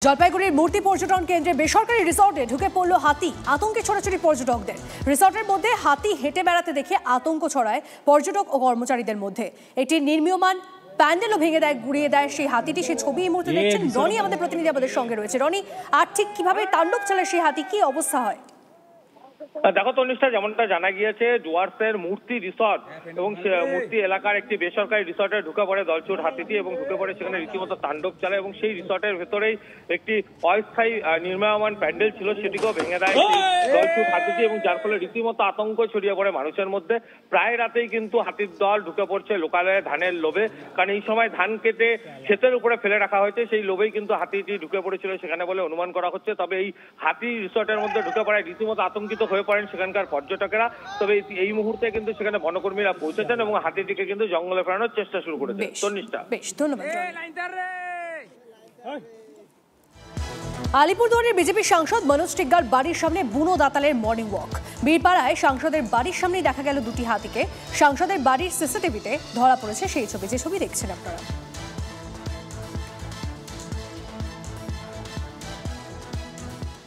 জলপাইগুড়ির মূর্তি পর্যটন কেন্দ্রে বেসরকারি রিসর্টে ঢুকে পড়ল হাতি, আতঙ্কে ছড়াছড়ি পর্যটকদের। রিসর্টের মধ্যে হাতি হেঁটে বেড়াতে দেখে আতঙ্ক ছড়ায় পর্যটক ও কর্মচারীদের মধ্যে। একটি নির্মীয়মান প্যান্ডেলও ভেঙে দেয়, গুড়িয়ে দেয় সেই হাতিটি। সেই ছবি এই মুহূর্তে দেখছেন রনি, আমাদের প্রতিনিধি আমাদের সঙ্গে রয়েছে। রনি, আর ঠিক কিভাবে তাণ্ডব চালায় সেই হাতি, কি অবস্থা হয়? দেখো তনিষ্ঠা, যেমনটা জানা গিয়েছে ডুয়ার্সের মূর্তি রিসর্ট এবং মূর্তি এলাকার একটি বেসরকারি রিসর্টে ঢুকে পড়ে দলছুট হাতিটি এবং ঢুকে পড়ে সেখানে রীতিমতো তাণ্ডব চালায় এবং সেই রিসর্টের ভেতরেই একটি অস্থায়ী নির্মায়মান প্যান্ডেল ছিল, সেটিকেও ভেঙে দেয় দলছুট হাতিটি এবং যার ফলে রীতিমতো আতঙ্ক ছড়িয়ে পড়ে মানুষের মধ্যে। প্রায় রাতেই কিন্তু হাতির দল ঢুকে পড়ছে লোকালয়ে ধানের লোভে, কারণ এই সময় ধান কেটে ক্ষেতের উপরে ফেলে রাখা হয়েছে, সেই লোভেই কিন্তু হাতিটি ঢুকে পড়েছিল সেখানে বলে অনুমান করা হচ্ছে। তবে এই হাতি রিসর্টের মধ্যে ঢুকে পড়ায় রীতিমতো আতঙ্কিত হয়ে পড়েন সেখানকার পর্যটকেরা। তবে এই মুহূর্তে কিন্তু সেখানে বনকর্মীরা পৌঁছেছেন এবং হাতিটিকে কিন্তু জঙ্গলে ফেরানোর চেষ্টা শুরু করেছে। বেশ, ধন্যবাদ। আলিপুরদুয়ারের বিজেপি সাংসদ মনোজ টিগ্গার বাড়ির সামনে বুনো দাতালের মর্নিং ওয়াক। বীরপাড়ায় সাংসদের বাড়ির সামনেই দেখা গেল দুটি হাতিকে। সাংসদের বাড়ির সিসিটিভিতে ধরা পড়েছে সেই ছবি, যে ছবি দেখছেন আপনারা।